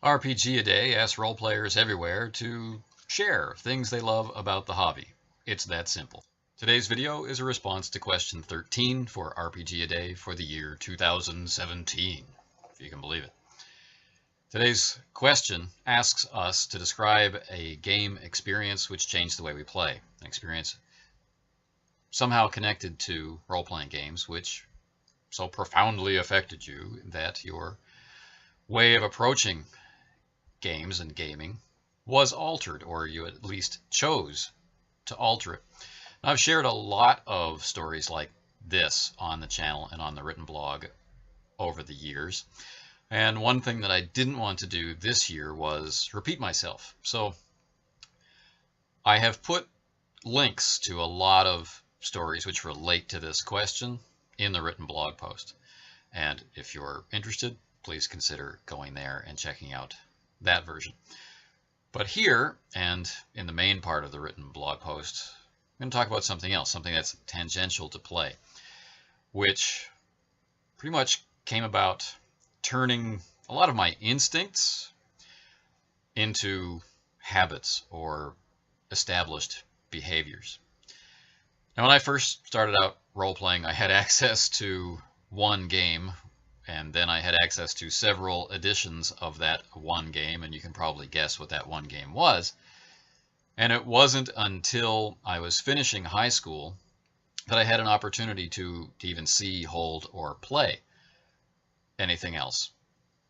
RPGaDay asks role players everywhere to share things they love about the hobby. It's that simple. Today's video is a response to question 13 for RPGaDay for the year 2017, if you can believe it. Today's question asks us to describe a game experience which changed the way we play, an experience somehow connected to role-playing games which so profoundly affected you that your way of approaching games and gaming was altered, or you at least chose to alter it. Now, I've shared a lot of stories like this on the channel and on the written blog over the years. And one thing that I didn't want to do this year was repeat myself. So I have put links to a lot of stories which relate to this question in the written blog post. And if you're interested, please consider going there and checking out that version. But here, and in the main part of the written blog post, I'm going to talk about something else, something that's tangential to play, which pretty much came about turning a lot of my instincts into habits or established behaviors. Now, when I first started out role-playing, I had access to one game, and then I had access to several editions of that one game, and you can probably guess what that one game was. And it wasn't until I was finishing high school that I had an opportunity to even see, hold, or play anything else.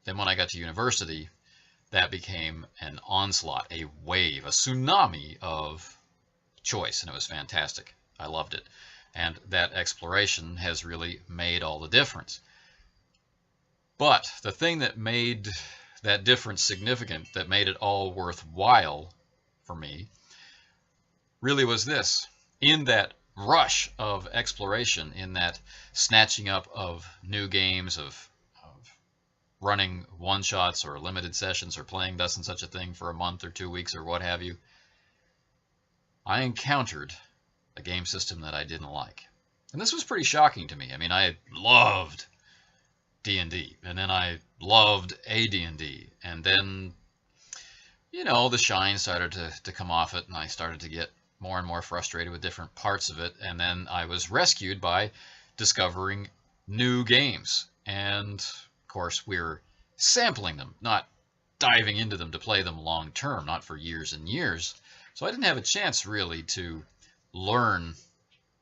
Then when I got to university, that became an onslaught, a wave, a tsunami of choice, and it was fantastic. I loved it. And that exploration has really made all the difference. But the thing that made that difference significant, that made it all worthwhile for me, really was this. In that rush of exploration, in that snatching up of new games, of running one-shots or limited sessions or playing thus and such a thing for a month or 2 weeks or what have you, I encountered a game system that I didn't like. And this was pretty shocking to me. I mean, I loved D&D, and then I loved AD&D, and then, you know, the shine started to come off it, and I started to get more and more frustrated with different parts of it, and then I was rescued by discovering new games. And, of course, we were sampling them, not diving into them to play them long term, not for years and years. So I didn't have a chance really to learn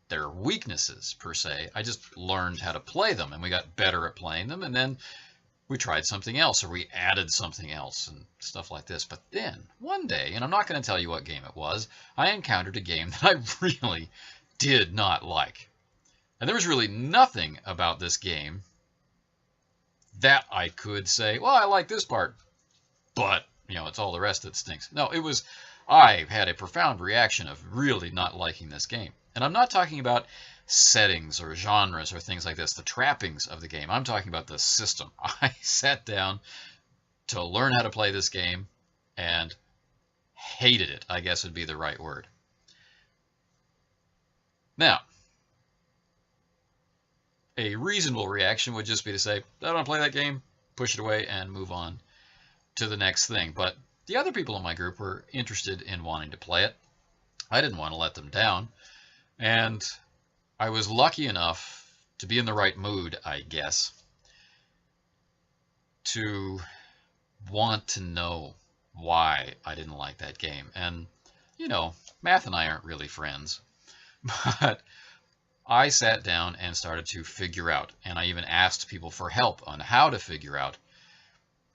their weaknesses per se. I just learned how to play them, and we got better at playing them, and then we tried something else, or we added something else and stuff like this. But then one day, and I'm not going to tell you what game it was, I encountered a game that I really did not like. And there was really nothing about this game that I could say, well, I like this part, but, you know, it's all the rest that stinks. No, it was, I had a profound reaction of really not liking this game. And I'm not talking about settings or genres or things like this, the trappings of the game. I'm talking about the system. I sat down to learn how to play this game and hated it, I guess would be the right word. Now, a reasonable reaction would just be to say, I don't want to play that game, push it away, and move on to the next thing. But the other people in my group were interested in wanting to play it. I didn't want to let them down. And I was lucky enough to be in the right mood, I guess, to want to know why I didn't like that game. And, you know, Math and I aren't really friends, but I sat down and started to figure out, and I even asked people for help on how to figure out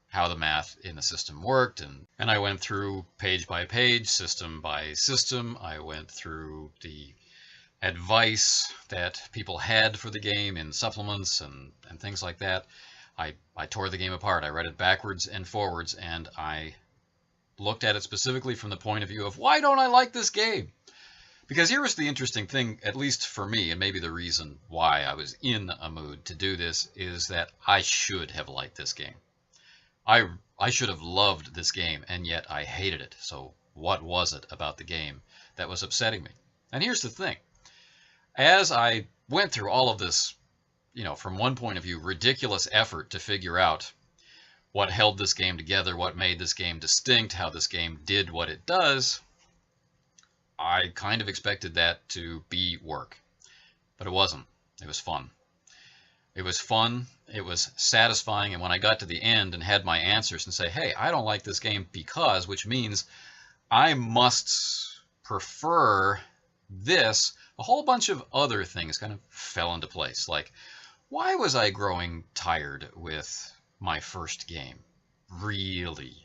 how the math in the system worked. And I went through page by page, system by system. I went through the advice that people had for the game in supplements and things like that. I tore the game apart. I read it backwards and forwards, and I looked at it specifically from the point of view of, why don't I like this game? Because here was the interesting thing, at least for me, and maybe the reason why I was in a mood to do this, is that I should have liked this game. I should have loved this game, and yet I hated it. So what was it about the game that was upsetting me? And here's the thing. As I went through all of this, you know, from one point of view, ridiculous effort to figure out what held this game together, what made this game distinct, how this game did what it does, I kind of expected that to be work. But it wasn't. It was fun. It was fun, it was satisfying, and when I got to the end and had my answers and say, hey, I don't like this game because, which means I must prefer this, a whole bunch of other things kind of fell into place. Like, why was I growing tired with my first game? Really?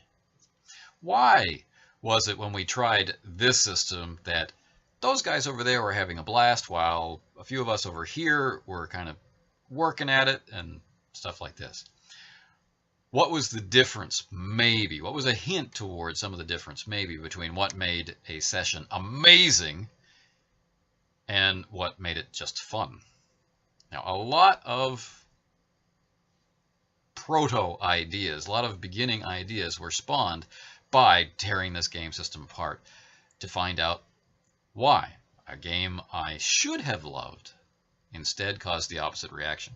Why was it when we tried this system that those guys over there were having a blast while a few of us over here were kind of working at it and stuff like this? What was the difference, maybe? What was a hint towards some of the difference, maybe, between what made a session amazing and what made it just fun? Now, a lot of proto-ideas, a lot of beginning ideas were spawned by tearing this game system apart to find out why a game I should have loved instead caused the opposite reaction.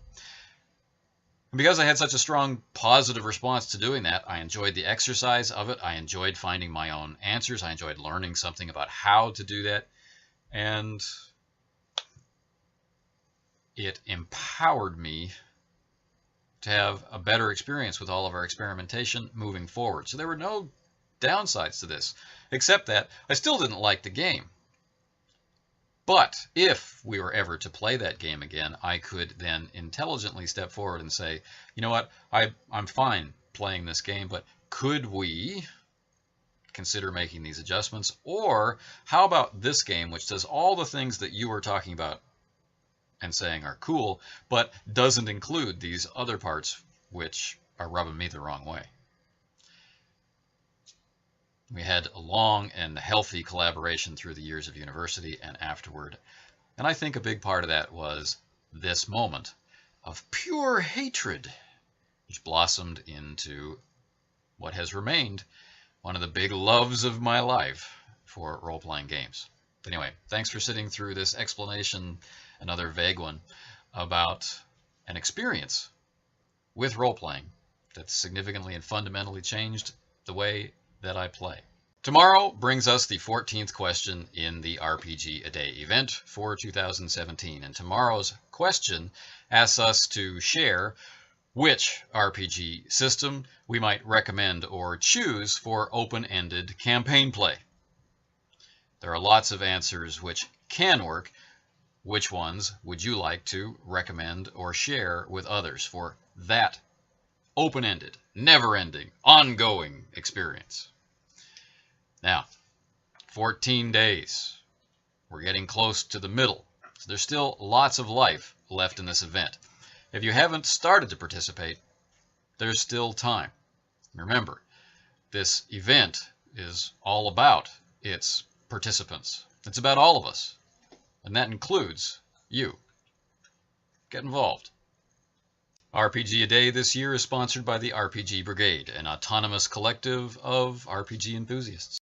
And because I had such a strong positive response to doing that, I enjoyed the exercise of it. I enjoyed finding my own answers. I enjoyed learning something about how to do that. And it empowered me to have a better experience with all of our experimentation moving forward. So there were no downsides to this, except that I still didn't like the game. But if we were ever to play that game again, I could then intelligently step forward and say, you know what, I'm fine playing this game, but could we consider making these adjustments? Or how about this game, which does all the things that you were talking about and saying are cool, but doesn't include these other parts which are rubbing me the wrong way? We had a long and healthy collaboration through the years of university and afterward. And I think a big part of that was this moment of pure hatred, which blossomed into what has remained one of the big loves of my life for role-playing games. Anyway, thanks for sitting through this explanation, another vague one, about an experience with role-playing that significantly and fundamentally changed the way that I play. Tomorrow brings us the 14th question in the RPGaDay event for 2017. And tomorrow's question asks us to share which RPG system we might recommend or choose for open-ended campaign play. There are lots of answers which can work. Which ones would you like to recommend or share with others for that open-ended, never-ending, ongoing experience? Now, 14 days. We're getting close to the middle. So there's still lots of life left in this event. If you haven't started to participate, there's still time. Remember, this event is all about its participants. It's about all of us, and that includes you. Get involved. RPGaDay this year is sponsored by the RPG Brigade, an autonomous collective of RPG enthusiasts.